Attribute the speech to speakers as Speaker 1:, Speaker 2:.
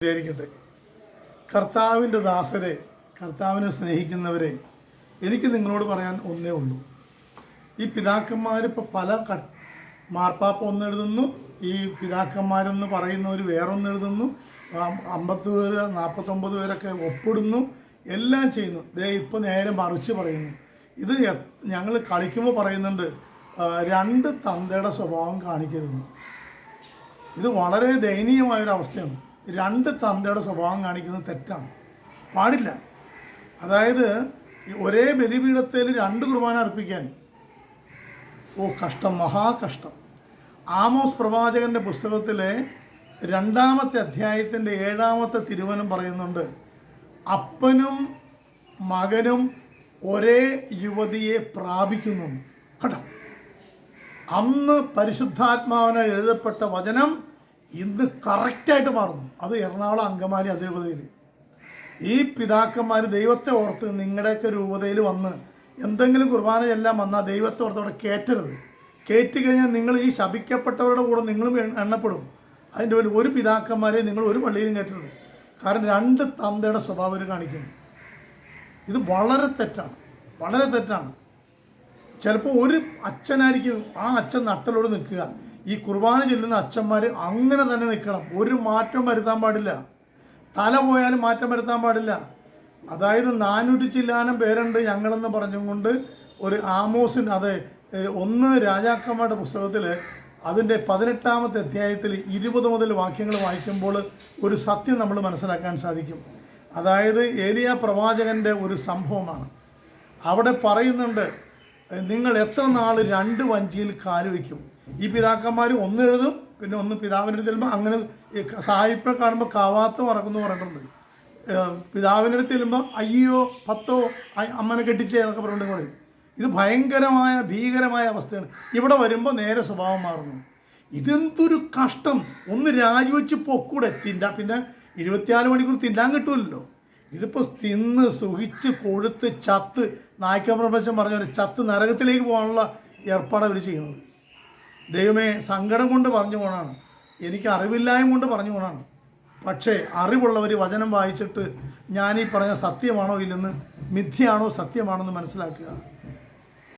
Speaker 1: വിചാരിക്കട്ടെ. കർത്താവിൻ്റെ ദാസരെ, കർത്താവിനെ സ്നേഹിക്കുന്നവരെ, എനിക്ക് നിങ്ങളോട് പറയാൻ ഒന്നേ ഉള്ളൂ. ഈ പിതാക്കന്മാരിപ്പോൾ പല മാർപ്പാപ്പ ഒന്നെഴുതുന്നു, ഈ പിതാക്കന്മാരെന്ന് പറയുന്നവർ വേറൊന്നെഴുതുന്നു, 50 പേര് 49 പേരൊക്കെ ഒപ്പിടുന്നു, എല്ലാം ചെയ്യുന്നു. ഇപ്പോൾ നേരെ മറിച്ച് പറയുന്നു. ഇത് ഞങ്ങൾ കളിക്കുമ്പോൾ പറയുന്നുണ്ട്, 2 തന്തയുടെ സ്വഭാവം കാണിക്കരുത്. ഇത് വളരെ ദയനീയമായൊരവസ്ഥയാണ്. 2 തന്തയുടെ സ്വഭാവം കാണിക്കുന്നത് തെറ്റാണ്, പാടില്ല. അതായത് ഒരേ ബലിപീഠത്തിൽ 2 കുർബാന അർപ്പിക്കാൻ, കഷ്ടം, മഹാകഷ്ടം. ആമോസ് പ്രവാചകൻ്റെ പുസ്തകത്തിലെ 2-ാമത്തെ അധ്യായത്തിൻ്റെ 7-ാമത്തെ തിരുവചനം പറയുന്നുണ്ട്, അപ്പനും മകനും ഒരേ യുവതിയെ പ്രാപിക്കുന്നു. കേട്ടോ, അന്ന് പരിശുദ്ധാത്മാവിനാൽ എഴുതപ്പെട്ട വചനം ഇന്ന് കറക്റ്റായിട്ട് മാറുന്നു. അത് എറണാകുളം അങ്കമാലി അതിരൂപതയിൽ ഈ പിതാക്കന്മാർ ദൈവത്തെ ഓർത്ത് നിങ്ങളുടെയൊക്കെ രൂപതയിൽ വന്ന് എന്തെങ്കിലും കുർബാന എല്ലാം വന്നാൽ ദൈവത്തെ ഓർത്ത് അവിടെ കയറ്റരുത്. കയറ്റിക്കഴിഞ്ഞാൽ നിങ്ങൾ ഈ ശപിക്കപ്പെട്ടവരുടെ കൂടെ നിങ്ങളും എണ്ണപ്പെടും. അതിൻ്റെ പേരിൽ ഒരു പിതാക്കന്മാരെ നിങ്ങൾ ഒരു പള്ളിയിലും കയറ്റരുത്. കാരണം 2 തന്തയുടെ സ്വഭാവം കാണിക്കുന്നു. ഇത് വളരെ തെറ്റാണ്, വളരെ തെറ്റാണ്. ചിലപ്പോൾ ഒരു അച്ഛനായിരിക്കും, ആ അച്ഛൻ നട്ടലോട് നിൽക്കുക. ഈ കുർബാന ചെല്ലുന്ന അച്ഛന്മാർ അങ്ങനെ തന്നെ നിൽക്കണം, ഒരു മാറ്റം വരുത്താൻ പാടില്ല. തല പോയാലും മാറ്റം വരുത്താൻ പാടില്ല. അതായത് 400 ചില്ലാനം പേരുണ്ട് ഞങ്ങളെന്ന് പറഞ്ഞുകൊണ്ട് ഒരു ആമോസിൻ, അതെ, 1 രാജാക്കന്മാരുടെ പുസ്തകത്തിൽ അതിൻ്റെ 18-ാമത്തെ അധ്യായത്തിൽ 20 മുതൽ വാക്യങ്ങൾ വായിക്കുമ്പോൾ ഒരു സത്യം നമ്മൾ മനസ്സിലാക്കാൻ സാധിക്കും. അതായത് ഏലിയ പ്രവാചകൻ്റെ ഒരു സംഭവമാണ്. അവിടെ പറയുന്നുണ്ട്, നിങ്ങൾ എത്ര നാൾ 2 വഞ്ചിയിൽ കാല് വയ്ക്കും. ഈ പിതാക്കന്മാർ ഒന്ന് എഴുതും, പിന്നെ ഒന്ന് പിതാവിൻ്റെ അടുത്ത് ചെല്ലുമ്പോൾ, അങ്ങനെ സായിപ്പിനെ കാണുമ്പോൾ കവാത്ത് മറക്കുന്നു പറഞ്ഞിട്ടുണ്ട്. പിതാവിൻ്റെ അടുത്ത് ചെല്ലുമ്പോൾ അയ്യോ 10 അമ്മനെ കെട്ടിച്ചേ എന്നൊക്കെ പറഞ്ഞിട്ട് പറയും. ഇത് ഭയങ്കരമായ ഭീകരമായ അവസ്ഥയാണ്. ഇവിടെ വരുമ്പോൾ നേരെ സ്വഭാവം മാറുന്നു. ഇതെന്തൊരു കഷ്ടം. ഒന്ന് രാജിവെച്ച് പൊക്കൂടെ, പിന്നെ 24 മണിക്കൂർ തിന്നാൻ കിട്ടുമല്ലോ. ഇതിപ്പോൾ തിന്ന് സുഖിച്ച് കൊഴുത്ത് ചത്ത്, നായ്ക്കപ്രപഞ്ചം പറഞ്ഞ പോലെ ചത്ത് നരകത്തിലേക്ക് പോകാനുള്ള ഏർപ്പാടാണ് ഇവർ ചെയ്യുന്നത്. ദൈവമേ, സങ്കടം കൊണ്ട് പറഞ്ഞു പോകണമാണ്, എനിക്ക് അറിവില്ലായ്മ കൊണ്ട് പറഞ്ഞു പോകണമാണ്. പക്ഷേ അറിവുള്ളവർ വചനം വായിച്ചിട്ട് ഞാനീ പറഞ്ഞ സത്യമാണോ ഇല്ലെന്ന്, മിഥ്യയാണോ സത്യമാണോ എന്ന് മനസ്സിലാക്കുക.